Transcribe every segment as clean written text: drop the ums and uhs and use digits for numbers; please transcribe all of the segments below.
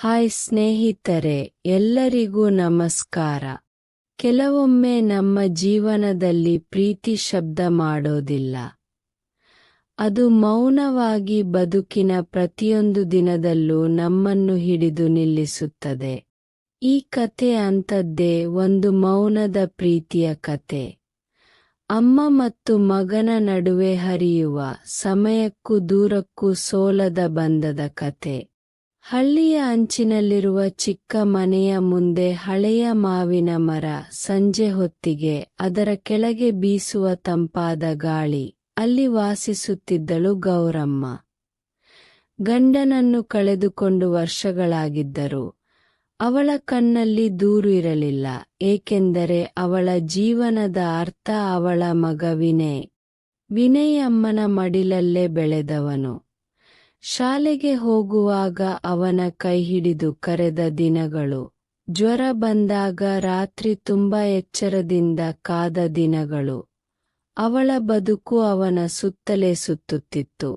Hi ಸ್ನೇಹಿತರೆ, ಎಲ್ಲರಿಗೂ ನಮಸ್ಕಾರ. ಕೆಲವೊಮ್ಮೆ ನಮ್ಮ ಜೀವನದಲ್ಲಿ ಪ್ರೀತಿ ಶಬ್ದ ಮಾಡೋದಿಲ್ಲ. ಅದು ಮೌನವಾಗಿ ಬದುಕಿನ ಪ್ರತಿಯೊಂದು ದಿನದಲ್ಲೂ ನಮ್ಮನ್ನು ಹಿಡಿದು ನಿಲ್ಲಿಸುತ್ತದೆ. ಈ ಕಥೆ ಅಂಥದ್ದೇ, ಒಂದು ಮೌನದ ಪ್ರೀತಿಯ ಕಥೆ. ಅಮ್ಮ ಮತ್ತು ಮಗನ ನಡುವೆ ಹರಿಯುವ ಸಮಯಕ್ಕೂ ದೂರಕ್ಕೂ ಸೋಲದ ಬಂಧದ ಕಥೆ. ಹಳ್ಳಿಯ ಅಂಚಿನಲ್ಲಿರುವ ಚಿಕ್ಕ ಮನೆಯ ಮುಂದೆ ಹಳೆಯ ಮಾವಿನ ಮರ. ಸಂಜೆ ಹೊತ್ತಿಗೆ ಅದರ ಕೆಳಗೆ ಬೀಸುವ ತಂಪಾದ ಗಾಳಿ. ಅಲ್ಲಿ ವಾಸಿಸುತ್ತಿದ್ದಳು ಗೌರಮ್ಮ. ಗಂಡನನ್ನು ಕಳೆದುಕೊಂಡು ವರ್ಷಗಳಾಗಿದ್ದರು. ಅವಳ ಕಣ್ಣಲ್ಲಿ ದೂರು ಇರಲಿಲ್ಲ, ಏಕೆಂದರೆ ಅವಳ ಜೀವನದ ಅರ್ಥ ಅವಳ ಮಗ ವಿನಯ್. ವಿನಯ್ ಅಮ್ಮನ ಮಡಿಲಲ್ಲೇ ಬೆಳೆದವನು. ಶಾಲೆಗೆ ಹೋಗುವಾಗ ಅವನ ಕೈ ಹಿಡಿದು ಕರೆದ ದಿನಗಳು, ಜ್ವರ ಬಂದಾಗ ರಾತ್ರಿ ತುಂಬಾ ಎಚ್ಚರದಿಂದ ಕಾದ ದಿನಗಳು. ಅವಳ ಬದುಕು ಅವನ ಸುತ್ತಲೇ ಸುತ್ತುತ್ತಿತ್ತು.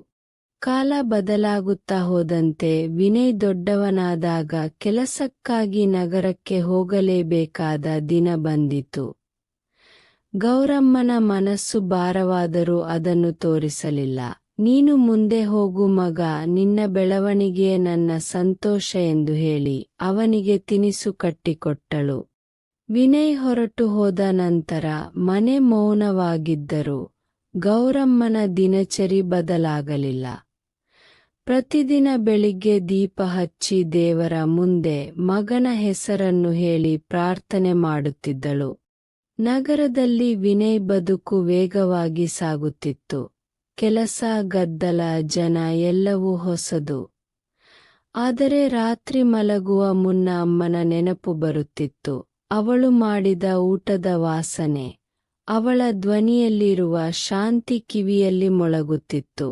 ಕಾಲ ಬದಲಾಗುತ್ತಾ ಹೋದಂತೆ ವಿನಯ್ ದೊಡ್ಡವನಾದಾಗ ಕೆಲಸಕ್ಕಾಗಿ ನಗರಕ್ಕೆ ಹೋಗಲೇಬೇಕಾದ ದಿನ ಬಂದಿತು. ಗೌರಮ್ಮನ ಮನಸ್ಸು ಭಾರವಾದರೂ ಅದನ್ನು ತೋರಿಸಲಿಲ್ಲ. ನೀನು ಮುಂದೆ ಹೋಗು ಮಗ, ನಿನ್ನ ಬೆಳವಣಿಗೆಯೇ ನನ್ನ ಸಂತೋಷ ಎಂದು ಹೇಳಿ ಅವನಿಗೆ ತಿನಿಸು ಕಟ್ಟಿಕೊಟ್ಟಳು. ವಿನಯ್ ಹೊರಟು ಹೋದ ನಂತರ ಮನೆ ಮೌನವಾಗಿದ್ದರೂ ಗೌರಮ್ಮನ ದಿನಚರಿ ಬದಲಾಗಲಿಲ್ಲ. ಪ್ರತಿದಿನ ಬೆಳಿಗ್ಗೆ ದೀಪ ಹಚ್ಚಿ ದೇವರ ಮುಂದೆ ಮಗನ ಹೆಸರನ್ನು ಹೇಳಿ ಪ್ರಾರ್ಥನೆ ಮಾಡುತ್ತಿದ್ದಳು. ನಗರದಲ್ಲಿ ವಿನಯ್ ಬದುಕು ವೇಗವಾಗಿ ಸಾಗುತ್ತಿತ್ತು. ಕೆಲಸ, ಗದ್ದಲ, ಜನ ಎಲ್ಲವೂ ಹೊಸದು. ಆದರೆ ರಾತ್ರಿ ಮಲಗುವ ಮುನ್ನ ಅಮ್ಮನ ನೆನಪು ಬರುತ್ತಿತ್ತು. ಅವಳು ಮಾಡಿದ ಊಟದ ವಾಸನೆ, ಅವಳ ಧ್ವನಿಯಲ್ಲಿರುವ ಶಾಂತಿ ಕಿವಿಯಲ್ಲಿ ಮೊಳಗುತ್ತಿತ್ತು.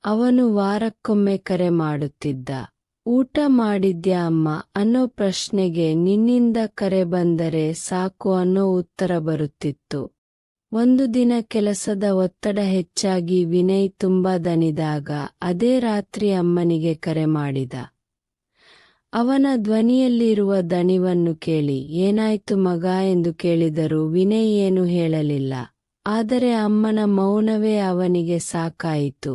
ಅವನು ವಾರಕ್ಕೊಮ್ಮೆ ಕರೆ ಮಾಡುತ್ತಿದ್ದ. ಊಟ ಮಾಡಿದ್ಯಾ ಅಮ್ಮ ಅನ್ನೋ ಪ್ರಶ್ನೆಗೆ ನಿನ್ನಿಂದ ಕರೆ ಬಂದರೆ ಸಾಕು ಅನ್ನೋ ಉತ್ತರ ಬರುತ್ತಿತ್ತು. ಒಂದು ದಿನ ಕೆಲಸದ ಒತ್ತಡ ಹೆಚ್ಚಾಗಿ ವಿನಯ್ ತುಂಬಾ ದಣಿದಾಗ ಅದೇ ರಾತ್ರಿ ಅಮ್ಮನಿಗೆ ಕರೆ ಮಾಡಿದ. ಅವನ ಧ್ವನಿಯಲ್ಲಿರುವ ದಣಿವನ್ನು ಕೇಳಿ ಏನಾಯ್ತು ಮಗ ಎಂದು ಕೇಳಿದರೂ ವಿನಯ್ ಏನು ಹೇಳಲಿಲ್ಲ. ಆದರೆ ಅಮ್ಮನ ಮೌನವೇ ಅವನಿಗೆ ಸಾಕಾಯಿತು.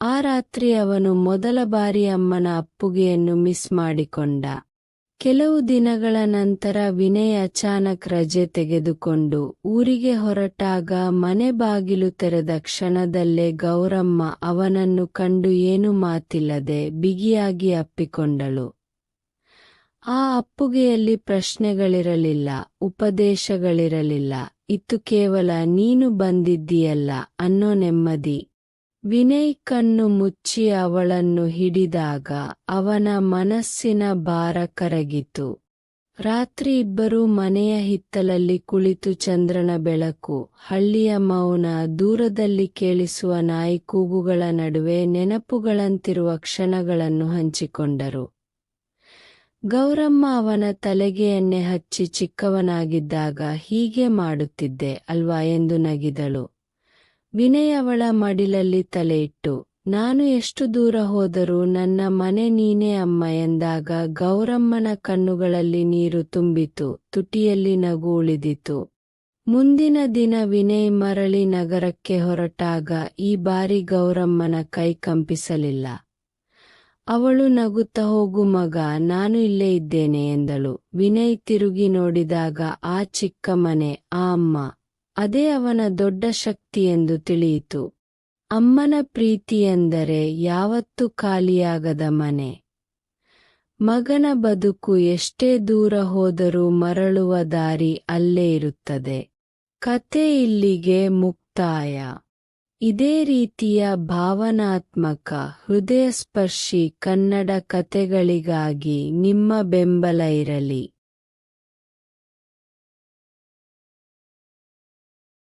ಆ ರಾತ್ರಿ ಅವನು ಮೊದಲ ಬಾರಿ ಅಮ್ಮನ ಅಪ್ಪುಗೆಯನ್ನು ಮಿಸ್ ಮಾಡಿಕೊಂಡ. ಕೆಲವು ದಿನಗಳ ನಂತರ ವಿನಯ್ ಅಚಾನಕ್ ರಜೆ ತೆಗೆದುಕೊಂಡು ಊರಿಗೆ ಹೊರಟಾಗ ಮನೆ ಬಾಗಿಲು ತೆರೆದ ಕ್ಷಣದಲ್ಲೇ ಗೌರಮ್ಮ ಅವನನ್ನು ಕಂಡು ಏನೂ ಮಾತಿಲ್ಲದೆ ಬಿಗಿಯಾಗಿ ಅಪ್ಪಿಕೊಂಡಳು. ಆ ಅಪ್ಪುಗೆಯಲ್ಲಿ ಪ್ರಶ್ನೆಗಳಿರಲಿಲ್ಲ, ಉಪದೇಶಗಳಿರಲಿಲ್ಲ. ಇತ್ತು ಕೇವಲ ನೀನು ಬಂದಿದ್ದೀಯಲ್ಲ ಅನ್ನೋ ನೆಮ್ಮದಿ. ವಿನಯ್ ಕಣ್ಣು ಮುಚ್ಚಿ ಅವಳನ್ನು ಹಿಡಿದಾಗ ಅವನ ಮನಸ್ಸಿನ ಭಾರ ಕರಗಿತು. ರಾತ್ರಿ ಇಬ್ಬರೂ ಮನೆಯ ಹಿತ್ತಲಲ್ಲಿ ಕುಳಿತು ಚಂದ್ರನ ಬೆಳಕು, ಹಳ್ಳಿಯ ಮೌನ, ದೂರದಲ್ಲಿ ಕೇಳಿಸುವ ನಾಯಿ ಕೂಗುಗಳ ನಡುವೆ ನೆನಪುಗಳಂತಿರುವ ಕ್ಷಣಗಳನ್ನು ಹಂಚಿಕೊಂಡರು. ಗೌರಮ್ಮ ಅವನ ತಲೆಗೆ ಎಣ್ಣೆ ಹಚ್ಚಿ ಚಿಕ್ಕವನಾಗಿದ್ದಾಗ ಹೀಗೆ ಮಾಡುತ್ತಿದ್ದೆ ಅಲ್ವಾ ಎಂದು ನಗಿದಳು. ವಿನಯ್ ಅವಳ ಮಡಿಲಲ್ಲಿ ತಲೆ ಇಟ್ಟು, ನಾನು ಎಷ್ಟು ದೂರ ಹೋದರೂ ನನ್ನ ಮನೆ ನೀನೇ ಅಮ್ಮ ಎಂದಾಗ ಗೌರಮ್ಮನ ಕಣ್ಣುಗಳಲ್ಲಿ ನೀರು ತುಂಬಿತು, ತುಟಿಯಲ್ಲಿ ನಗು ಉಳಿದಿತು. ಮುಂದಿನ ದಿನ ವಿನಯ್ ಮರಳಿ ನಗರಕ್ಕೆ ಹೊರಟಾಗ ಈ ಬಾರಿ ಗೌರಮ್ಮನ ಕೈ ಕಂಪಿಸಲಿಲ್ಲ. ಅವಳು ನಗುತ್ತಾ ಹೋಗು ಮಗ, ನಾನು ಇಲ್ಲೇ ಇದ್ದೇನೆ ಎಂದಳು. ವಿನಯ್ ತಿರುಗಿ ನೋಡಿದಾಗ ಆ ಚಿಕ್ಕ ಮನೆ, ಆ ಅಮ್ಮ, ಅದೇ ಅವನ ದೊಡ್ಡ ಶಕ್ತಿ ಎಂದು ತಿಳಿಯಿತು. ಅಮ್ಮನ ಪ್ರೀತಿ ಎಂದರೆ ಯಾವತ್ತೂ ಖಾಲಿಯಾಗದ ಮನೆ. ಮಗನ ಬದುಕು ಎಷ್ಟೇ ದೂರ ಹೋದರೂ ಮರಳುವ ದಾರಿ ಅಲ್ಲೇ ಇರುತ್ತದೆ. ಕಥೆ ಇಲ್ಲಿಗೆ ಮುಕ್ತಾಯ. ಇದೇ ರೀತಿಯ ಭಾವನಾತ್ಮಕ, ಹೃದಯಸ್ಪರ್ಶಿ ಕನ್ನಡ ಕಥೆಗಳಿಗಾಗಿ ನಿಮ್ಮ ಬೆಂಬಲ ಇರಲಿ.